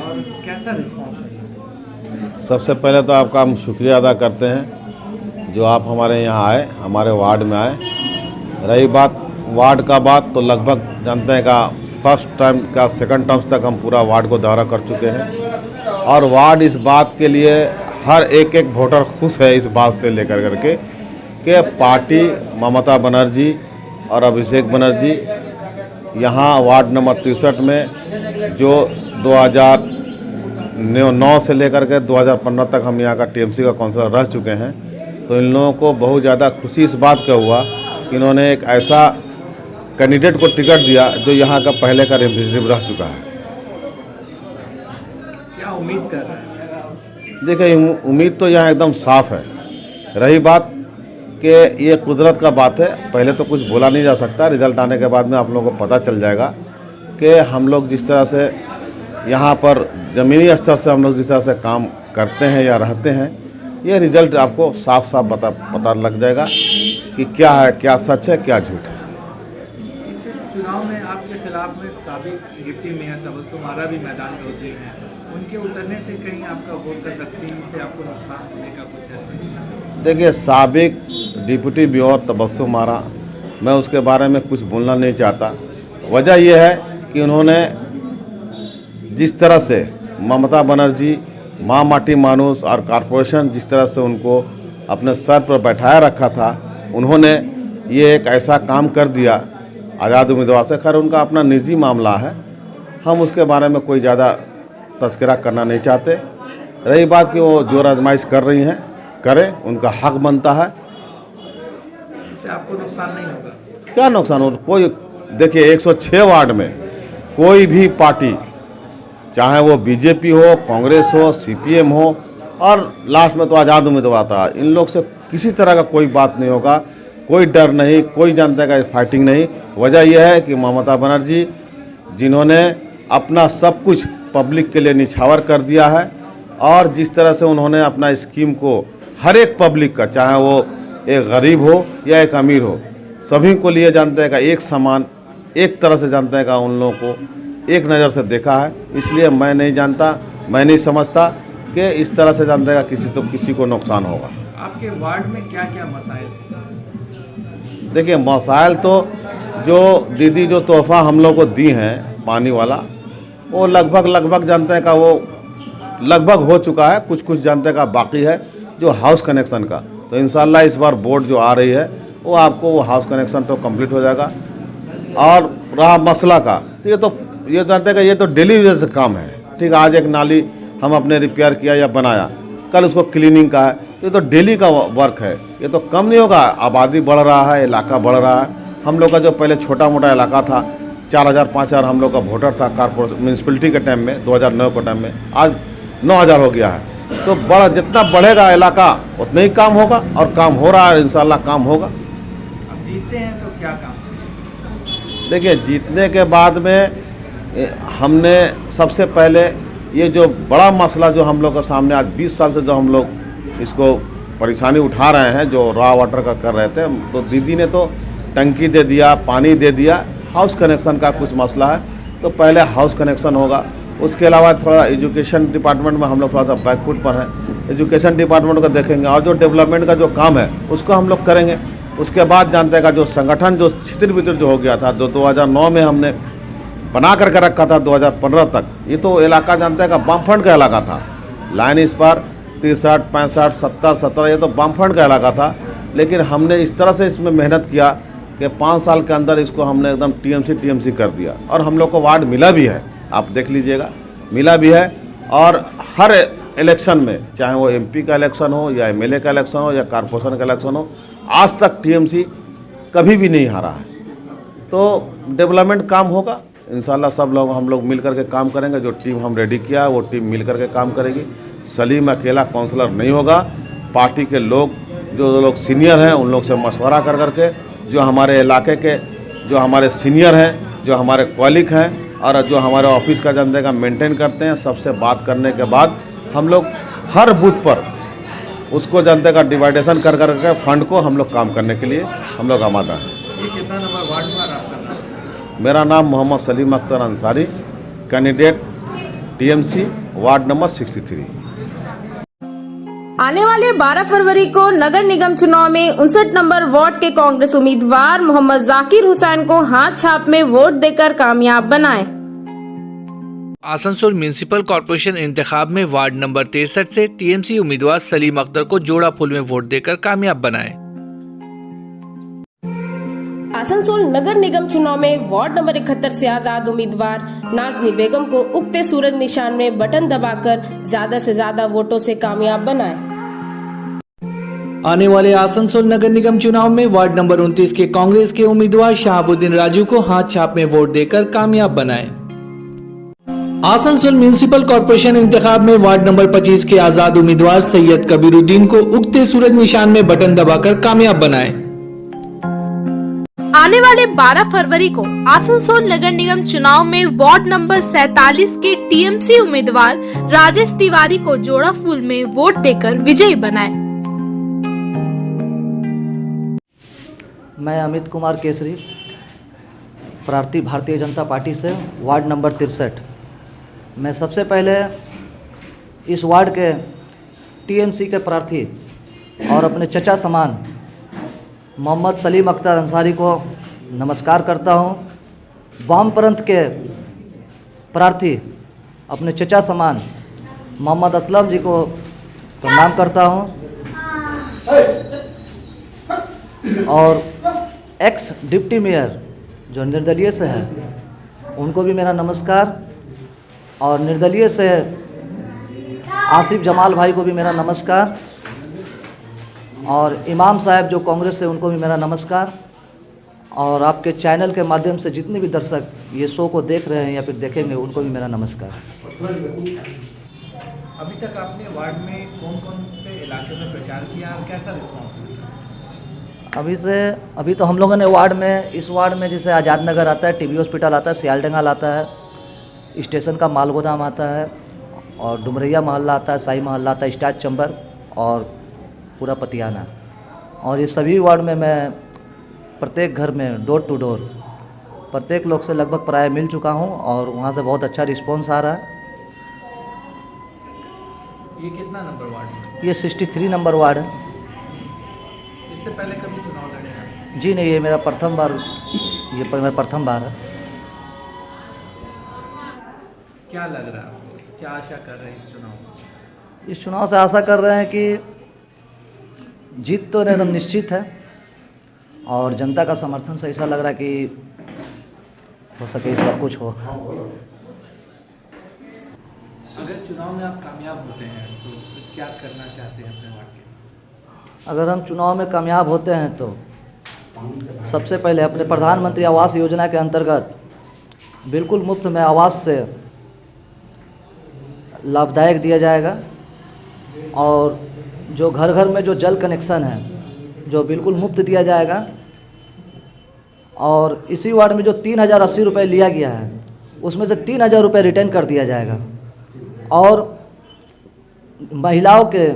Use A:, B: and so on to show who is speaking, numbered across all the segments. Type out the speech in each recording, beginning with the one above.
A: और कैसा रिस्पांस है?
B: सबसे पहले तो आपका हम शुक्रिया अदा करते हैं जो आप हमारे यहाँ आए, हमारे वार्ड में आए। रही बात वार्ड का बात, तो लगभग जानते हैं का फर्स्ट टाइम का सेकंड टर्म्स तक हम पूरा वार्ड को दौरा कर चुके हैं और वार्ड इस बात के लिए हर एक वोटर खुश है इस बात से लेकर करके कि पार्टी ममता बनर्जी और अभिषेक बनर्जी यहाँ वार्ड नंबर 63 में जो 2009 से लेकर के 2015 तक हम यहाँ का TMC का काउंसलर रह चुके हैं, तो इन लोगों को बहुत ज़्यादा खुशी इस बात का हुआ कि इन्होंने एक ऐसा कैंडिडेट को टिकट दिया जो यहाँ का पहले का रिप्रेजेंटेटिव रह चुका है।
A: क्या उम्मीद कर रहे हैं?
B: देखिए, उम्मीद तो यहाँ एकदम साफ है। रही बात कि ये कुदरत का बात है, पहले तो कुछ बोला नहीं जा सकता। रिजल्ट आने के बाद में आप लोगों को पता चल जाएगा कि हम लोग जिस तरह से यहाँ पर ज़मीनी स्तर से हम लोग जिस तरह से काम करते हैं या रहते हैं, ये रिजल्ट आपको साफ साफ पता लग जाएगा कि क्या है, क्या सच है, क्या झूठ है।
A: इस चुनाव में आपके खिलाफ में साबिक डिप्टी मेयर तबस्सुम आरा भी मैदान में उतरी हैं, उनके उतरने से कहीं आपका वोट का तकसीम से आपको नुकसान होने का कुछ है?
B: देखिए, साबिक डिप्टी मेयर तबस्सुम आरा, मैं उसके बारे में कुछ बोलना नहीं चाहता। वजह यह है कि उन्होंने जिस तरह से ममता बनर्जी, माँ माटी मानुस और कॉरपोरेशन जिस तरह से उनको अपने सर पर बैठाया रखा था, उन्होंने ये एक ऐसा काम कर दिया आज़ाद उम्मीदवार से। खैर उनका अपना निजी मामला है, हम उसके बारे में कोई ज़्यादा तस्करा करना नहीं चाहते। रही बात कि वो जो आजमाइश कर रही हैं, करें, उनका हक बनता है।
A: इससे आपको नुकसान नहीं होगा?
B: क्या नुकसान हो? कोई देखिए, 106 वार्ड में कोई भी पार्टी, चाहे वो बीजेपी हो, कांग्रेस हो, CPM हो और लास्ट में तो आज़ाद उम्मीदवार था, इन लोग से किसी तरह का कोई बात नहीं होगा, कोई डर नहीं, कोई जनता का फाइटिंग नहीं। वजह यह है कि ममता बनर्जी जिन्होंने अपना सब कुछ पब्लिक के लिए निछावर कर दिया है और जिस तरह से उन्होंने अपना स्कीम को हर एक पब्लिक का, चाहे वो एक गरीब हो या एक अमीर हो, सभी को लिए जानते हैं का एक समान, एक तरह से जानते हैं का उन लोगों को एक नज़र से देखा है। इसलिए मैं नहीं जानता, मैं नहीं समझता कि इस तरह से जानते हैं किसी को नुकसान होगा।
A: आपके वार्ड में क्या क्या मसाइल हैं?
B: देखिए, मसाइल तो जो दीदी जो तोहफा हम लोग को दी हैं पानी वाला, वो लगभग जानते हैं का वो लगभग हो चुका है। कुछ जानते का बाकी है जो हाउस कनेक्शन का, तो इंशाल्लाह इस बार बोर्ड जो आ रही है वो आपको वो हाउस कनेक्शन तो कंप्लीट हो जाएगा। और रहा मसला का, तो ये जानते हैं कि ये तो डेली बेसिस से काम है। ठीक, आज एक नाली हम अपने रिपेयर किया या बनाया, कल उसको क्लीनिंग का है, तो ये तो डेली का वर्क है, ये तो कम नहीं होगा। आबादी बढ़ रहा है, इलाका बढ़ रहा है। हम लोग का जो पहले छोटा मोटा इलाका था, 4000-5000 हम लोग का वोटर था कारपोरेशन म्यूनसिपलिटी के टाइम में, 2009 के टाइम में, आज 9000 हो गया है। तो बड़ा जितना बढ़ेगा इलाका उतना ही काम होगा और काम हो रहा है, इंशाल्लाह काम होगा।
A: अब जीतते हैं तो क्या काम?
B: देखिए, जीतने के बाद में हमने सबसे पहले ये जो बड़ा मसला जो हम लोग के सामने आज 20 साल से जो हम लोग इसको परेशानी उठा रहे हैं, जो रॉ वाटर का कर रहे थे, तो दीदी ने तो टंकी दे दिया, पानी दे दिया। हाउस कनेक्शन का कुछ मसला है, तो पहले हाउस कनेक्शन होगा। उसके अलावा थोड़ा एजुकेशन डिपार्टमेंट में हम लोग थोड़ा सा बैकफुट पर हैं, एजुकेशन डिपार्टमेंट को देखेंगे और जो डेवलपमेंट का जो काम है उसको हम लोग करेंगे। उसके बाद जानते हैं का जो संगठन जो छितिर बितर जो हो गया था, जो 2009 में हमने बना करके रखा था 2015 तक, ये तो इलाका जानते हैं का बामफंड का इलाका था। लाइन इस पर 63, 65, 70, 17 ये तो बामफंड का इलाका था। लेकिन हमने इस तरह से इसमें मेहनत किया कि 5 साल के अंदर इसको हमने एकदम TMC कर दिया और हम लोग को वार्ड मिला भी है, आप देख लीजिएगा, मिला भी है। और हर इलेक्शन में, चाहे वो MP का इलेक्शन हो या MLA का इलेक्शन हो या कॉरपोरेशन का इलेक्शन हो, आज तक TMC कभी भी नहीं हारा है। तो डेवलपमेंट काम होगा इंशाल्लाह। सब लोग हम लोग मिल करके काम करेंगे। जो टीम हम रेडी किया वो टीम मिल करके काम करेगी। सलीम अकेला काउंसलर नहीं होगा, पार्टी के लोग जो लोग सीनियर हैं उन लोग से मशवरा कर करके, जो हमारे इलाके के जो हमारे सीनियर हैं, जो हमारे कॉलिग हैं और जो हमारे ऑफिस का जनता का मेंटेन करते हैं, सबसे बात करने के बाद हम लोग हर बूथ पर उसको जनता का डिवाइडेशन कर करके फंड को हम लोग काम करने के लिए हम लोग आमादा हैं।
A: ये कितना नंबर वार्ड में आपका नाम?
B: मेरा नाम Mohammad Salim Akhtar Ansari, candidate TMC ward number 63।
C: आने वाले 12 फरवरी को नगर निगम चुनाव में 59 नंबर वार्ड के कांग्रेस उम्मीदवार मोहम्मद जाकिर हुसैन को हाथ छाप में वोट देकर कामयाब बनाएं।
A: आसनसोल म्यूनिसिपल कॉर्पोरेशन इंतखाब में वार्ड नंबर 63 से TMC उम्मीदवार सलीम अख्तर को जोड़ा फूल में वोट देकर कामयाब बनाएं।
C: आसनसोल नगर निगम चुनाव में वार्ड नंबर 71 से आजाद उम्मीदवार नाजनी बेगम को उगते सूरज निशान में बटन दबाकर ज्यादा से ज्यादा वोटों से कामयाब बनाएं।
A: आने वाले आसनसोल नगर निगम चुनाव में वार्ड नंबर 29 के कांग्रेस के उम्मीदवार शहाबुद्दीन राजू को हाथ छाप में वोट देकर कामयाब बनाएं। आसनसोल म्यूनिसिपल कॉर्पोरेशन इंतखाब में वार्ड नंबर 25 के आजाद उम्मीदवार सैयद कबीरुद्दीन को उगते सूरज निशान में बटन दबाकर कामयाब बनाएं।
D: आने वाले 12 फरवरी को आसनसोल नगर निगम चुनाव में वार्ड नंबर 47 के TMC उम्मीदवार राजेश तिवारी को जोड़ा फूल में वोट देकर विजयी बनाएं।
E: मैं अमित कुमार केसरी, प्रार्थी भारतीय जनता पार्टी से, वार्ड नंबर 63। मैं सबसे पहले इस वार्ड के TMC के प्रार्थी और अपने चचा समान मोहम्मद सलीम अख्तर अंसारी को नमस्कार करता हूँ। वामपंथ के प्रार्थी अपने चचा समान मोहम्मद असलम जी को प्रणाम करता हूँ और एक्स डिप्टी मेयर जो निर्दलीय से है उनको भी मेरा नमस्कार, और निर्दलीय से आसिफ जमाल भाई को भी मेरा नमस्कार, और इमाम साहब जो कांग्रेस से उनको भी मेरा नमस्कार, और आपके चैनल के माध्यम से जितने भी दर्शक ये शो को देख रहे हैं या फिर देखेंगे उनको भी मेरा नमस्कार।
A: अभी तक आपने वार्ड में कौन कौन से इलाके में प्रचार किया और कैसा रिस्पॉन्स मिला?
E: अभी तो हम लोगों ने वार्ड में, इस वार्ड में जैसे आज़ाद नगर आता है, TB हॉस्पिटल आता है, सियालडंगल आता है, स्टेशन का माल गोदाम आता है, और डुमरैया मोहल्ला आता है, शाही मोहल्ला आता है, स्टाच चंबर और पूरा पतियाना। और ये सभी वार्ड में मैं प्रत्येक घर में डोर टू डोर प्रत्येक लोग से लगभग प्राय मिल चुका हूँ और वहाँ से बहुत अच्छा रिस्पांस आ रहा है।
A: ये कितना नंबर वार्ड है?
E: ये 63 नंबर वार्ड है।
A: इससे पहले कभी चुनाव लड़े हैं?
E: जी नहीं, ये मेरा प्रथम बार है।
A: क्या लग रहा है, क्या आशा कर रहे हैं इस चुनाव में?
E: इस चुनाव से आशा कर रहे हैं कि जीत तो एकदम निश्चित है, और जनता का समर्थन से ऐसा लग रहा है कि हो सके इस बार कुछ हो।
A: अगर चुनाव में आप कामयाब होते हैं तो क्या करना चाहते हैं अपने वार्ड के?
E: अगर हम चुनाव में कामयाब होते हैं तो सबसे पहले अपने प्रधानमंत्री आवास योजना के अंतर्गत बिल्कुल मुफ्त में आवास से लाभदायक दिया जाएगा, और जो घर घर में जो जल कनेक्शन है जो बिल्कुल मुफ्त दिया जाएगा, और इसी वार्ड में जो 3080 रुपये लिया गया है उसमें से 3000 रुपये रिटर्न कर दिया जाएगा, और महिलाओं के,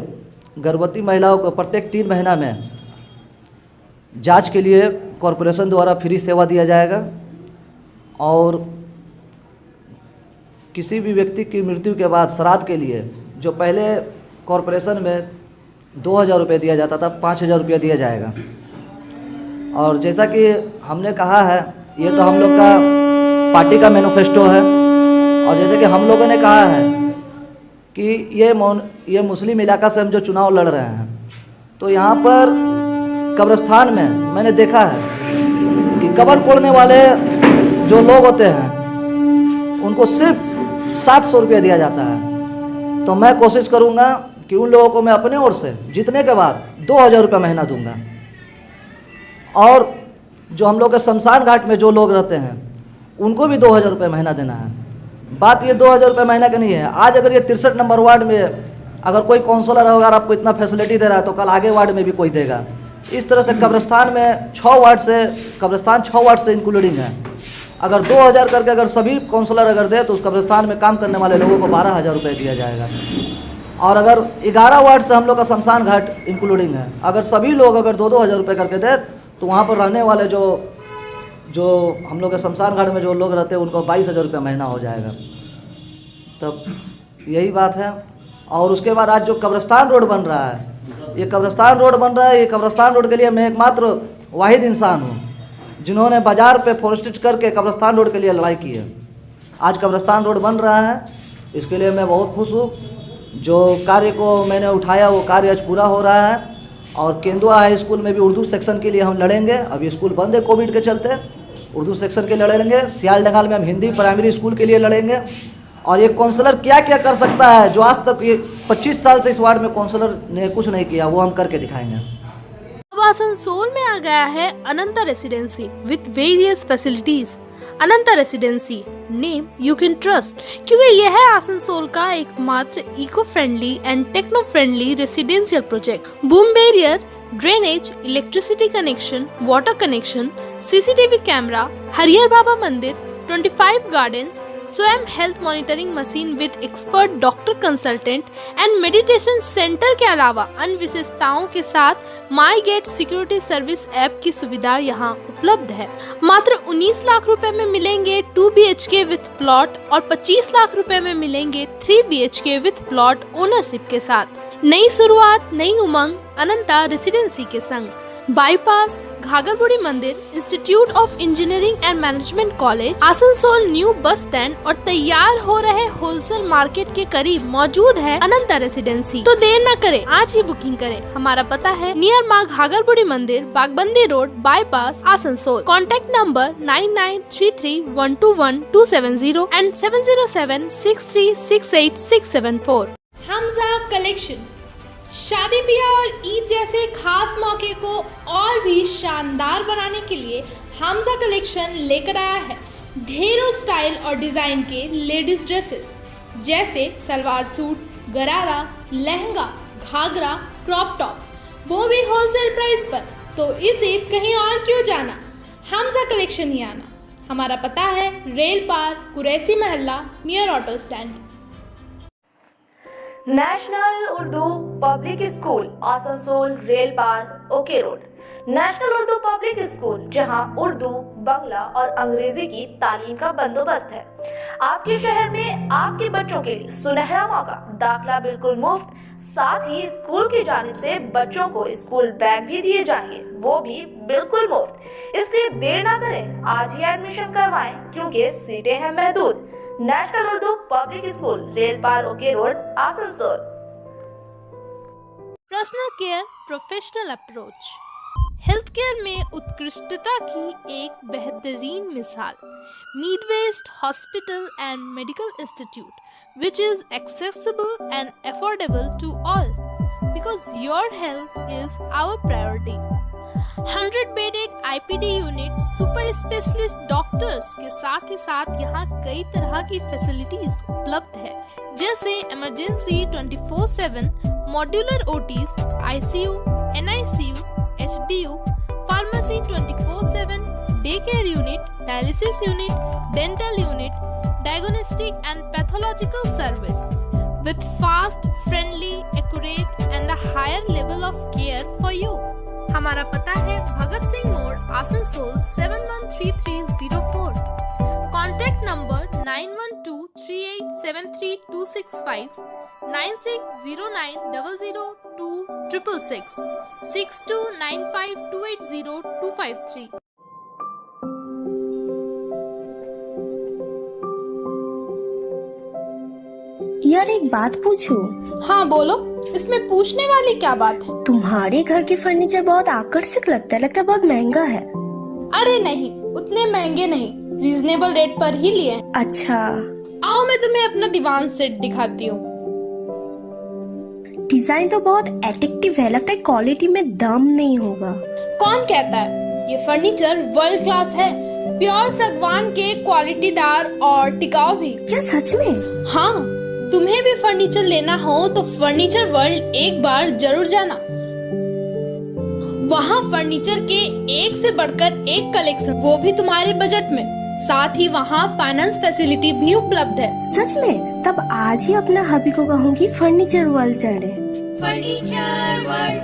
E: गर्भवती महिलाओं को प्रत्येक 3 महीना में जांच के लिए कॉरपोरेशन द्वारा फ्री सेवा दिया जाएगा, और किसी भी व्यक्ति की मृत्यु के बाद श्राद्ध के लिए जो पहले कॉरपोरेशन में 2000 रुपये दिया जाता था, 5000 रुपये दिया जाएगा। और जैसा कि हमने कहा है, ये तो हम लोग का पार्टी का मैनिफेस्टो है, और जैसे कि हम लोगों ने कहा है कि ये मुस्लिम इलाका से हम जो चुनाव लड़ रहे हैं, तो यहाँ पर कब्रिस्तान में मैंने देखा है कि कब्र फोड़ने वाले जो लोग होते हैं उनको सिर्फ 700 रुपये दिया जाता है। तो मैं कोशिश करूँगा कि उन लोगों को मैं अपने ओर से जीतने के बाद 2000 रुपये महीना दूंगा, और जो हम लोग के शमशान घाट में जो लोग रहते हैं उनको भी 2000 रुपये महीना देना है। बात ये 2000 रुपये महीना की नहीं है। आज अगर ये 63 नंबर वार्ड में अगर कोई काउंसलर अगर आपको इतना फैसिलिटी दे रहा है तो कल आगे वार्ड में भी कोई देगा। इस तरह से कब्रिस्तान में 6 वार्ड से इंक्लूडिंग है। अगर 2000 करके अगर सभी काउंसलर अगर दे तो उस कब्रिस्तान में काम करने वाले लोगों को 12000 रुपये दिया जाएगा। और अगर 11 वार्ड से हम लोग का शमशान घाट इंक्लूडिंग है, अगर सभी लोग अगर 2-2000 रुपये करके दे तो वहाँ पर रहने वाले जो हम लोग के शमशान घाट में जो लोग रहते हैं उनको 22000 रुपये महीना हो जाएगा। तब यही बात है। और उसके बाद आज जो कब्रिस्तान रोड बन रहा है, ये कब्रिस्तान रोड बन रहा है, ये कब्रिस्तान रोड के लिए मैं एकमात्र वाहिद इंसान हूँ जिन्होंने बाज़ार पे फोरेस्टेज करके कब्रिस्तान रोड के लिए लड़ाई की है। आज कब्रिस्तान रोड बन रहा है, इसके लिए मैं बहुत खुश हूँ। जो कार्य को मैंने उठाया वो कार्य आज पूरा हो रहा है। और केंदुआ हाई स्कूल में भी उर्दू सेक्शन के लिए हम लड़ेंगे। अभी स्कूल बंद है कोविड के चलते, उर्दू सेक्शन के लिए लड़ेंगे। सियालडंगाल में हम हिंदी प्राइमरी स्कूल के लिए लड़ेंगे। और एक काउंसलर क्या क्या कर सकता है जो आज तक ये 25 साल से इस वार्ड में काउंसलर ने कुछ नहीं किया, वो हम करके दिखाएंगे।
D: अब आसनसोल में आ गया है Ananta residency with various facilities. Ananta residency name you can trust, क्योंकि यह है आसनसोल का एकमात्र eco friendly and techno friendly residential project. Boom barrier, drainage, electricity connection, water connection, CCTV camera, Harihar Baba मंदिर, 25 गार्डन्स, स्वयं health monitoring machine with expert doctor consultant and meditation centre के अलावा अन्य विशेषताओं के साथ MyGate security service app की सुविधा यहाँ उपलब्ध है। मात्र 19 लाख रुपए में मिलेंगे 2 BHK विथ प्लॉट और 25 लाख रुपए में मिलेंगे 3 BHK विथ प्लॉट ओनरशिप के साथ। नई शुरुआत, नई उमंग अनंता रेसिडेंसी के संग। बाईपास, घाघरबुड़ी मंदिर, institute of engineering and management college, Asansol new bus stand और तैयार हो रहे होलसेल मार्केट के करीब मौजूद है अनंता रेसिडेंसी। तो देर न करें, आज ही बुकिंग करें। हमारा पता है नियर माँ घाघरबुड़ी मंदिर, Bagbandi road, bypass, Asansol. Contact number 9933121270 and 7076368674। Hamza collection शादी ब्याह और ईद जैसे खास मौके को और भी शानदार बनाने के लिए हमजा कलेक्शन लेकर आया है ढेरों स्टाइल और डिज़ाइन के लेडीज ड्रेसेस, जैसे सलवार सूट, गरारा, लहंगा, घाघरा, क्रॉप टॉप, वो भी होलसेल प्राइस पर। तो इसे कहीं और क्यों जाना, हमजा कलेक्शन ही आना। हमारा पता है रेल पार, कुरैसी महल्ला, near auto stand.
F: National Urdu public school Asansol, Rail Par, OK road. National Urdu public school, जहां उर्दू, बांग्ला और अंग्रेजी की तालीम का बंदोबस्त है। आपके शहर में आपके बच्चों के लिए सुनहरा मौका, दाखिला बिल्कुल मुफ्त, साथ ही स्कूल की जानिब से बच्चों को स्कूल बैग भी दिए जाएंगे, वो भी बिल्कुल मुफ्त। इसलिए देर ना करें, आज ही एडमिशन करवाएं, क्योंकि सीटें हैं महदूद। National Urdu public school, Rail Par, OK road, Asansol.
D: Personal care, professional approach. Health care में उत्कृष्टता की एक बेहतरीन मिसाल Midwest hospital and medical institute, which is accessible and affordable to all, because your health is our priority. 100-bedded IPD unit, super specialist doctors के साथ ही साथ यहाँ कई तरह की फैसिलिटीज उपलब्ध है, जैसे emergency 24/7, modular OTs, ICU, NICU, HDU, pharmacy 24/7, day care unit, dialysis unit, dental unit, diagnostic and pathological service with fast, friendly, accurate and a higher level of care for you. हमारा पता है भगत सिंह मोड़, Asansol 713304। Contact number 9123873265, 9609002666, 6295280253।
G: यार एक बात पूछूं?
D: हाँ बोलो, इसमें पूछने वाली क्या बात है?
G: तुम्हारे घर के फर्नीचर बहुत आकर्षक लगता है बहुत महंगा है।
D: अरे नहीं, उतने महंगे नहीं, रीजनेबल रेट पर ही लिए।
G: अच्छा,
D: आओ मैं तुम्हें अपना दीवान सेट दिखाती हूँ।
G: डिजाइन तो बहुत एट्रैक्टिव है, लगता है क्वालिटी में दम नहीं होगा।
D: कौन कहता है? ये फर्नीचर वर्ल्ड क्लास है, प्योर सागवान के, क्वालिटीदार और टिकाऊ भी।
G: क्या सच में?
D: हाँ, तुम्हें भी फर्नीचर लेना हो तो फर्नीचर वर्ल्ड एक बार जरूर जाना। वहाँ फर्नीचर के एक से बढ़कर एक कलेक्शन, वो भी तुम्हारे बजट में। साथ ही वहाँ फाइनेंस फैसिलिटी भी उपलब्ध है।
G: सच में? तब आज ही अपना हबी को कहूँगी फर्नीचर वर्ल्ड चले।
H: फर्नीचर वर्ल्ड,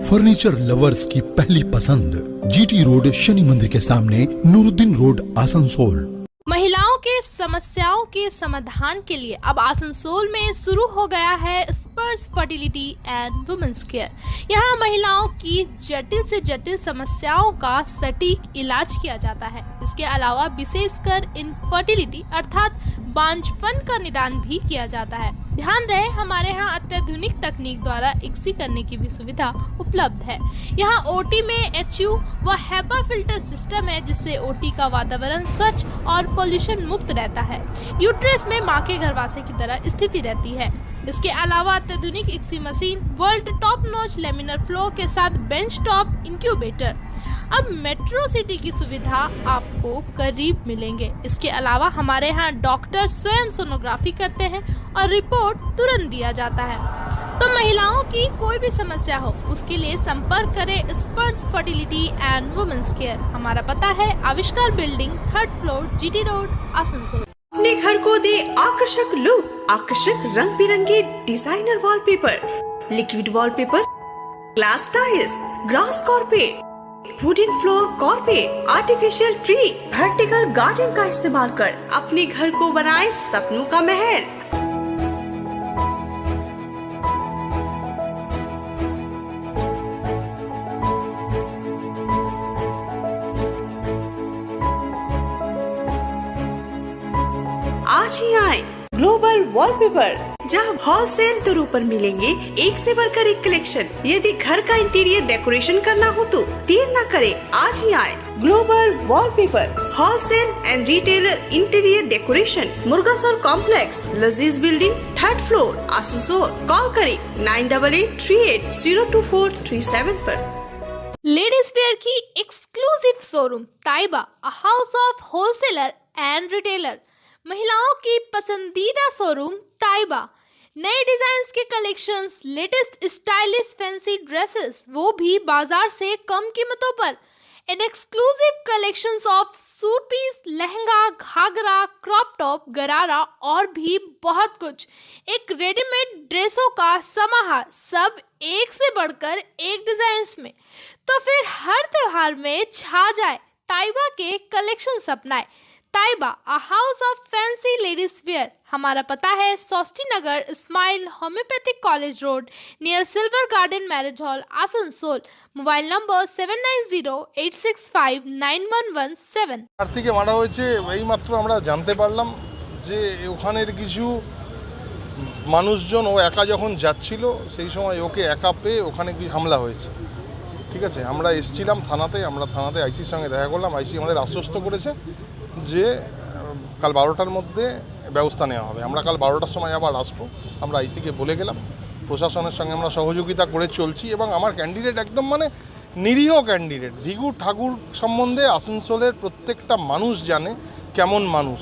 H: फर्नीचर लवर्स की पहली पसंद, GT रोड, शनि मंदिर के सामने, नूरुद्दीन रोड, आसनसोल।
D: महिलाओं के समस्याओं के समाधान के लिए अब आसनसोल में शुरू हो गया है स्पर्श फर्टिलिटी एंड वुमेन्स केयर। यहाँ महिलाओं की जटिल से जटिल समस्याओं का सटीक इलाज किया जाता है। इसके अलावा विशेषकर इनफर्टिलिटी अर्थात बांझपन का निदान भी किया जाता है। ध्यान रहे, हमारे यहाँ अत्याधुनिक तकनीक द्वारा इक्सी करने की भी सुविधा उपलब्ध है। यहाँ ओटी में HU व HEPA फिल्टर सिस्टम है, जिससे ओटी का वातावरण स्वच्छ और पोल्यूशन मुक्त रहता है। यूट्रस में माँ के गर्भाशय की तरह स्थिति रहती है। इसके अलावा अत्याधुनिक ICSI machine, world top notch laminar flow के साथ बेंच टॉप इंक्यूबेटर। अब मेट्रो सिटी की सुविधा आपको करीब मिलेंगे। इसके अलावा हमारे यहाँ डॉक्टर स्वयं सोनोग्राफी करते हैं और रिपोर्ट तुरंत दिया जाता है। तो महिलाओं की कोई भी समस्या हो, उसके लिए संपर्क करें स्पर्श फर्टिलिटी एंड वुमेन्स केयर। हमारा पता है आविष्कार building, 3rd floor, GT road, Asansol.
I: अपने घर को दे आकर्षक लुक, आकर्षक रंग बिरंगे designer wallpaper, liquid wallpaper, glass tiles, grass carpet, wooden floor carpet, artificial tree, vertical garden का इस्तेमाल कर अपने घर को बनाए सपनों का महल। आज ही आए ग्लोबल वॉलपेपर, जहां होलसेल दरों पर मिलेंगे एक से बढ़कर एक कलेक्शन। यदि घर का इंटीरियर डेकोरेशन करना हो तो देर न करें, आज ही आए global wallpaper, wholesale and retailer interior decoration, Murgasol complex, Lazeez building, 3rd floor, Asansol. Call करें 9883802437 पर।
D: लेडीज वेयर की exclusive showroom Taiba, a house of wholesaler and retailer. महिलाओं की पसंदीदा शोरूम ताइबा, नए डिजाइन्स के collections, latest stylish fancy dresses, वो भी बाजार से कम कीमतों पर। An exclusive collections of suit piece, lehenga, ghagra, crop top, gharara और भी बहुत कुछ। एक रेडीमेड ड्रेसों का समाहार, सब एक से बढ़कर एक डिजाइन्स में। तो फिर हर त्योहार में छा जाए ताइबा के कलेक्शंस अपनाए। Taiba, a house of fancy ladies wear. हमारा पता है Sosti Nagar, smile homeopathic college road, near silver garden marriage hall, Asansol. Mobile number 7908659117।
J: প্রার্থীকে মারা হয়েছে এইমাত্র আমরা জানতে পারলাম যে ওখানের কিছু মানুষজন, ও একা যখন যাচ্ছিল সেই সময় ওকে একা পেয়ে ওখানে কি হামলা হয়েছে। ঠিক আছে, আমরা এসেছিলাম থানাতে, আমরা থানাতে আইসির সঙ্গে দেখা করলাম। আইসি আমাদের আশ্বস্ত করেছে যে কাল 12টার মধ্যে ব্যবস্থা নেওয়া হবে। আমরা কাল 12টার সময় আবার আসবো। আমরা আইসিকে বলে গেলাম, প্রশাসনের সঙ্গে আমরা সহযোগিতা করে চলছি এবং আমার ক্যান্ডিডেট একদম মানে নিরীহ ক্যান্ডিডেট। ভিগু ঠাকুর সম্বন্ধে আসানসোলের প্রত্যেকটা মানুষ জানে কেমন মানুষ,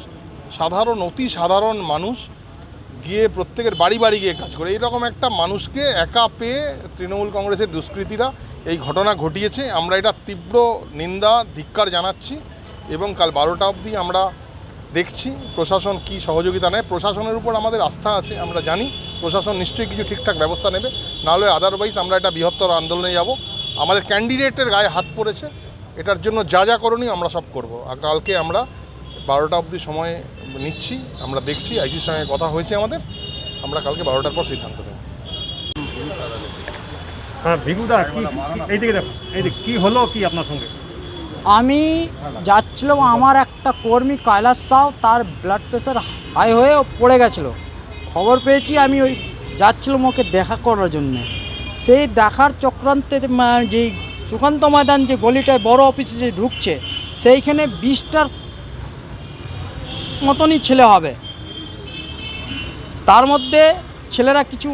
J: সাধারণ, অতি সাধারণ মানুষ, গিয়ে প্রত্যেকের বাড়ি বাড়ি গিয়ে কাজ করে। এইরকম একটা মানুষকে একা পেয়ে তৃণমূল কংগ্রেসের দুষ্কৃতীরা এই ঘটনা ঘটিয়েছে। আমরা এটা তীব্র নিন্দা, ধিক্কার জানাচ্ছি এবং কাল 12টা অবধি আমরা দেখছি প্রশাসন কি সহযোগিতা নেয়। প্রশাসনের উপর আমাদের আস্থা আছে, আমরা জানি প্রশাসন নিশ্চয়ই কিছু ঠিকঠাক ব্যবস্থা নেবে, নাহলে আদারওয়াইজ আমরা এটা বৃহত্তর আন্দোলনে যাব। আমাদের ক্যান্ডিডেটের গায়ে হাত পড়েছে, এটার জন্য যা যা করণীয় আমরা সব করব। কালকে আমরা 12টা অবধি সময় নিচ্ছি, আমরা দেখছি, আইসির সঙ্গে কথা হয়েছে আমাদের, আমরা কালকে 12টার পর সিদ্ধান্ত নেব।
K: হ্যাঁ, ভিগুদা এই দিকে দেখো, এই দিকে কী হলো কি আপনার সঙ্গে?
L: আমি যাচ্ছিলাম, আমার একটা কর্মী কৈলাস সাউ, তার ব্লাড প্রেশার হাই হয়ে পড়ে গেছিলো। খবর পেয়েছি, আমি ওই যাচ্ছিলাম ওকে দেখা করার জন্য। সেই দেখার চক্রান্তে যে সুকান্ত ময়দান যে গলিটায় বড় অফিসে যে ঢুকছে, সেইখানে 20টার মতনই ছেলে হবে। তার মধ্যে ছেলেরা কিছু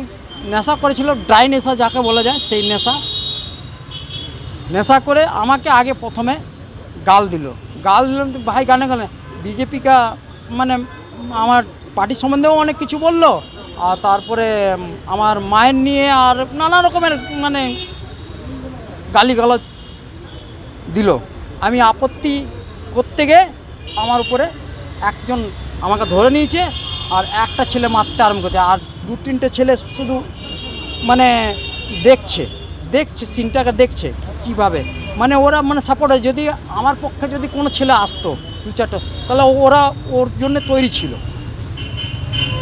L: নেশা করেছিল, ড্রাই নেশা যাকে বলা যায়, সেই নেশা করে আমাকে আগে প্রথমে গাল দিলাম তো ভাই, গানে বিজেপি কা মানে আমার পার্টি সম্বন্ধেও অনেক কিছু বললো, আর তারপরে আমার মায়ের নিয়ে আর নানা রকমের মানে গালিগালাজ দিল। আমি আপত্তি করতে গিয়ে আমার উপরে একজন আমাকে ধরে নিয়েছে, আর একটা ছেলে মারতে আরম্ভ করছে, আর 2-3টে ছেলে শুধু মানে দেখছে সিনটাকে দেখছে কীভাবে, মানে ওরা মানে সাপোর্ট হয়। যদি আমার পক্ষে যদি কোনো ছেলে আসতো 2-4টা, তাহলে ওরা ওর জন্য তৈরি ছিল,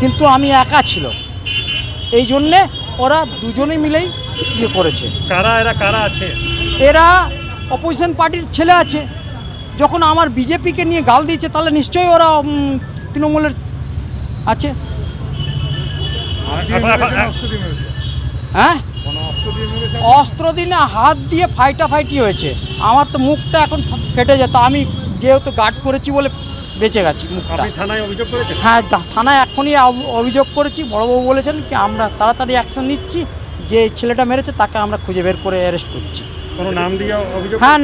L: কিন্তু আমি একা ছিল, এই জন্যে ওরা দুজনে মিলেই ইয়ে করেছে।
K: এরা কারা আছে?
L: এরা অপোজিশন পার্টির ছেলে আছে, যখন আমার বিজেপিকে নিয়ে গাল দিয়েছে তাহলে নিশ্চয়ই ওরা তৃণমূলের আছে। হ্যাঁ, অস্ত্র দিনে হাত দিয়ে ফাইটাফাইটি হয়েছে। আমার তো মুখটা এখন ফেটে যেত, আমি যেহেতু গার্ড করেছি বলে বেঁচে গেছি মুখটা।
K: থানায় অভিযোগ করেছেন?
L: হ্যাঁ, থানায় এখনই অভিযোগ করেছি। বড়বাবু বলেছেন কি আমরা তাড়াতাড়ি অ্যাকশন নিচ্ছি, যে ছেলেটা মেরেছে তাকে আমরা খুঁজে বের করে অ্যারেস্ট করছি।
K: কোনো নাম দিয়ে অভিযোগ?
L: হ্যাঁ,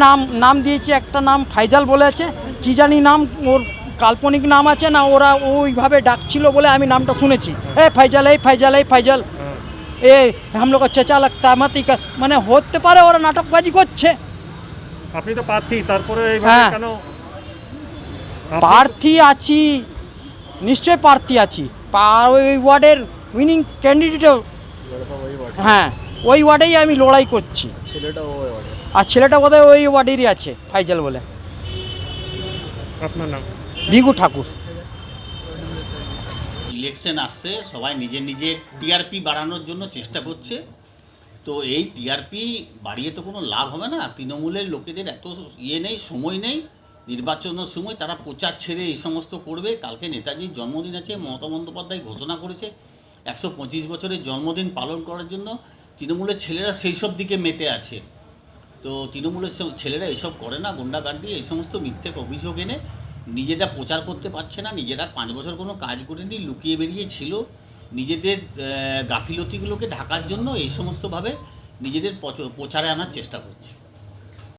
L: নাম দিয়েছি, একটা নাম ফাইজাল বলে আছে, কী জানি নাম, ওর কাল্পনিক নাম আছে না, ওরা ওইভাবে ডাকছিল বলে আমি নামটা শুনেছি, এই ফাইজাল, এই ফাইজাল, এই ফাইজাল, এ হাম লোক চেঁচা লাগতা মাতি, মানে হতে পারে ওরা নাটকবাজি করছে।
K: আপনি তো প্রার্থী, তারপরে
L: হ্যাঁ প্রার্থী আছি, নিশ্চয় প্রার্থী আছি, ওই ওয়ার্ডের উইনিং ক্যান্ডিডেটও, হ্যাঁ ওই ওয়ার্ডেই আমি লড়াই করছি। আর ছেলেটা বোধহয় ওই ওয়ার্ডেরই আছে, ফাইজাল বলে।
K: আপনার নাম?
L: ভিগু ঠাকুর।
M: ইলেকশন আসছে, সবাই নিজের নিজের টিআরপি বাড়ানোর জন্য চেষ্টা করছে। তো এই টিআরপি বাড়িয়ে তো কোনো লাভ হবে না। তৃণমূলের লোকেদের এত নেই, সময় নেই, নির্বাচনের সময় তারা প্রচার ছেড়ে এই সমস্ত করবে। কালকে নেতাজির জন্মদিন আছে, মমতা বন্দ্যোপাধ্যায় ঘোষণা করেছে 125 বছরের জন্মদিন পালন করার জন্য। তৃণমূলের ছেলেরা সেই সব দিকে মেতে আছে। তো তৃণমূলের ছেলেরা এসব করে না, গুন্ডাগার্দি এই সমস্ত মিথ্যে অভিযোগ এনে নিজেরা প্রচার করতে পারছে না। নিজেরা 5 বছর কোনো কাজ করেনি, লুকিয়ে বেরিয়ে ছিল। নিজেদের গাফিলতিগুলোকে ঢাকার জন্য এই সমস্তভাবে নিজেদের প্রচারে আনার চেষ্টা করছে।